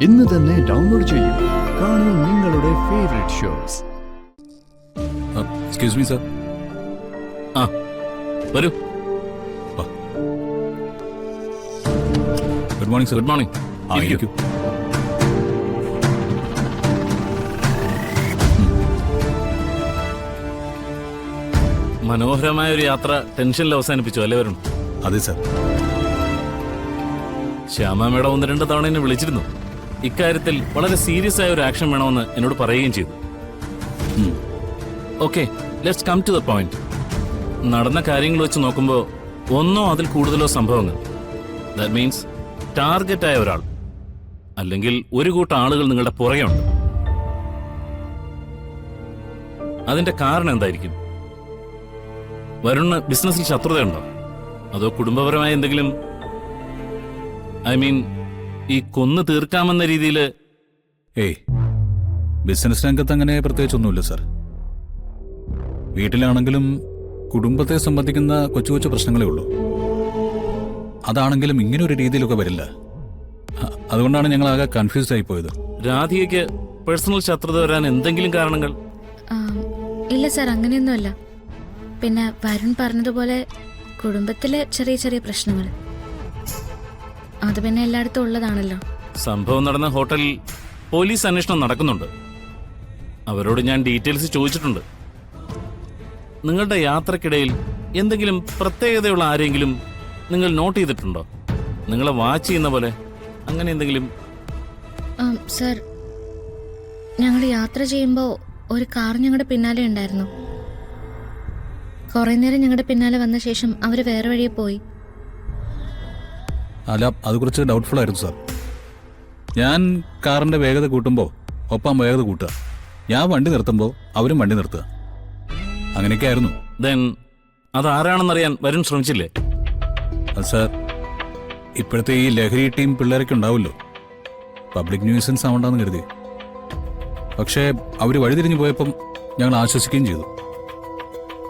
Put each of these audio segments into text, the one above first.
ഇന്ന് തന്നെ ഡൗൺലോഡ് ചെയ്യൂ. കാണൂ നിങ്ങളുടെ favourite shows. Excuse me sir. ആ വരൂ. Good morning sir. Good morning. ഇരിക്കൂ. മനോഹരമായ ഒരു യാത്ര ടെൻഷനിൽ അവസാനിപ്പിച്ചു അല്ലേ വരുൺ? അതെ സർ. ശ്യാമ മേഡം 1-2 തവണ എന്നെ വിളിച്ചിരുന്നു. ഇക്കാര്യത്തിൽ വളരെ സീരിയസ് ആയ ഒരു ആക്ഷൻ വേണമെന്ന് എന്നോട് പറയുകയും ചെയ്തു. Okay, let's come to the point. നടന്ന കാര്യങ്ങൾ വെച്ച് നോക്കുമ്പോൾ ഒന്നോ അതിൽ കൂടുതലോ സംഭവങ്ങൾ, ദാറ്റ് മീൻസ് ടാർഗറ്റ് ആയ ഒരാൾ അല്ലെങ്കിൽ ഒരു കൂട്ടം ആളുകൾ നിങ്ങളുടെ പുറകെ ഉണ്ട്. അതിന്റെ കാരണം എന്തായിരിക്കും? വരുണ് ബിസിനസ്സിൽ ശത്രുതയുണ്ടോ? അതോ കുടുംബപരമായ എന്തെങ്കിലും, ഐ മീൻ ഈ കൊന്നു തീർക്കാമെന്ന രീതിയിൽ? ഏയ്, ബിസിനസ് രംഗത്ത് അങ്ങനെ പ്രത്യേകിച്ചൊന്നുമില്ല സർ. വീട്ടിലാണെങ്കിലും കുടുംബത്തെ സംബന്ധിക്കുന്ന കൊച്ചു കൊച്ചു പ്രശ്നങ്ങളേ ഉള്ളൂ. അതാണെങ്കിലും ഇങ്ങനെ ഒരു രീതിയിലൊക്കെ വരില്ല. അതുകൊണ്ടാണ് ഞങ്ങൾ ആകെ കൺഫ്യൂസ്ഡ് ആയി പോയത്. രാധികയ്ക്ക് പേഴ്സണൽ ശത്രുത വരാൻ എന്തെങ്കിലും കാരണങ്ങൾ? ഇല്ല സാർ, അങ്ങനെയൊന്നുമല്ല. പിന്നെ വരുൺ പറഞ്ഞതുപോലെ കുടുംബത്തിലെ ചെറിയ ചെറിയ പ്രശ്നങ്ങൾ, അത് പിന്നെ എല്ലായിടത്തും ഉള്ളതാണല്ലോ. സംഭവം നടന്ന ഹോട്ടലിൽ പോലീസ് അന്വേഷണം നടക്കുന്നുണ്ട്. അവരോട് ഞാൻ ഡീറ്റെയിൽസ് ചോദിച്ചിട്ടുണ്ട്. നിങ്ങളുടെ യാത്രക്കിടയിൽ എന്തെങ്കിലും പ്രത്യേകതയുള്ള ആരെങ്കിലും നിങ്ങൾ നോട്ട് ചെയ്തിട്ടുണ്ടോ? നിങ്ങളെ വാച്ച് ചെയ്യുന്ന പോലെ അങ്ങനെ എന്തെങ്കിലും? സാർ, ഞങ്ങൾ യാത്ര ചെയ്യുമ്പോൾ ഒരു കാർ ഞങ്ങളുടെ പിന്നാലെ ഉണ്ടായിരുന്നു. കുറെ നേരം ഞങ്ങളുടെ പിന്നാലെ വന്ന ശേഷം അവർ വേറെ വഴിയെ പോയി. അല്ല, അത് കുറച്ച് ഡൗട്ട്ഫുൾ ആയിരുന്നു സാർ. ഞാൻ കാറിന്റെ വേഗത കൂട്ടുമ്പോൾ ഒപ്പം വേഗത കൂട്ടുക, ഞാൻ വണ്ടി നിർത്തുമ്പോൾ അവരും വണ്ടി നിർത്തുക, അങ്ങനെയൊക്കെ ആയിരുന്നു. ദെൻ അതാരാണെന്നറിയാൻ വരുൺ ശ്രമിച്ചില്ലേ? അത് സാർ, ഇപ്പോഴത്തെ ഈ ലഹരി ടീം പിള്ളേരൊക്കെ ഉണ്ടാവുമല്ലോ, പബ്ലിക് ന്യൂസൻസ് ആവണ്ടെന്ന് കരുതി. പക്ഷേ അവർ വഴിതിരിഞ്ഞു പോയപ്പം ഞങ്ങൾ ആശ്വസിക്കുകയും ചെയ്തു.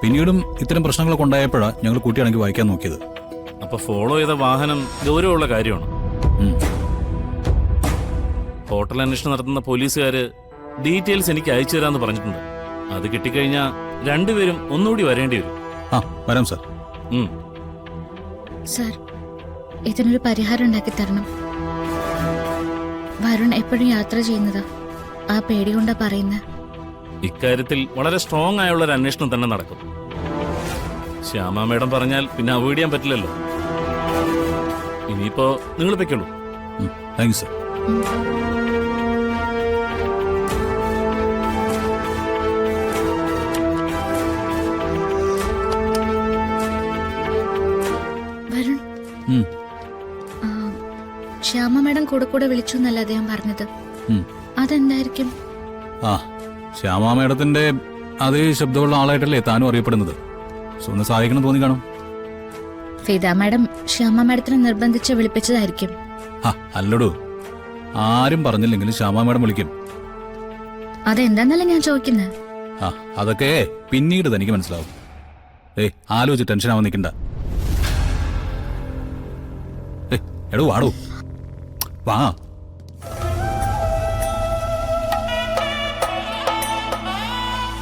പിന്നീടും ഇത്തരം പ്രശ്നങ്ങളൊക്കെ ഉണ്ടായപ്പോഴാണ് ഞങ്ങൾ കൂട്ടിയാണെങ്കിൽ വായിക്കാൻ നോക്കിയത്. അപ്പൊ ഫോളോ ചെയ്ത വാഹനം ഗൗരവമുള്ള കാര്യമാണ്. ഹോട്ടൽ അന്വേഷണം നടത്തുന്ന പോലീസുകാര് ഡീറ്റെയിൽസ് എനിക്ക് അയച്ചു തരാമെന്ന് പറഞ്ഞിട്ടുണ്ട്. അത് കിട്ടിക്കഴിഞ്ഞാൽ രണ്ടുപേരും ഒന്നുകൂടി വരേണ്ടി വരും. ആ, വരാം സാർ. സാർ, ഇതിനൊരു പരിഹാരം ഉണ്ടാക്കി തരണം. വരുൺ എപ്പോഴും യാത്ര ചെയ്യുന്നതാ, ആ പേടി കൊണ്ടാ പറയുന്നത്. ഇക്കാര്യത്തിൽ വളരെ സ്ട്രോങ് ആയുള്ള ഒരു അന്വേഷണം തന്നെ നടക്കും. ശ്യാമ മേഡം പറഞ്ഞാൽ പിന്നെ അവോയ്ഡ് ചെയ്യാൻ പറ്റില്ലല്ലോ. ഇനിയിപ്പോ നിങ്ങൾ വെക്കുള്ളൂ. Thank you sir. Varun, Shyama madam കൂടെ കൂടെ വിളിച്ചു എന്നല്ല അദ്ദേഹം പറഞ്ഞത്. അതെന്തായിരിക്കും? ആ, ശ്യാമ മേഡത്തിന്റെ അതേ ശബ്ദമുള്ള ആളായിട്ടല്ലേ താനും അറിയപ്പെടുന്നത്. സോ ഒന്ന് സഹായിക്കണം തോന്നി കാണും. ഫിദ മാഡം ശ്യാമ മാഡത്തിനെ നിർബന്ധിച്ച് വിളിപ്പിച്ചതായിരിക്കും. അല്ലടോ, ആരും പറഞ്ഞില്ലെങ്കിലും ശ്യാമ മേഡം വിളിക്കും. അതെന്താന്നല്ല ഞാൻ ചോദിക്കുന്നത്. അതൊക്കെ പിന്നീട് തനിക്ക് മനസ്സിലാവും. ആലോചിച്ച് ടെൻഷൻ ആവാൻ നിൽക്കണ്ട. എടോ വാടോ, വാ.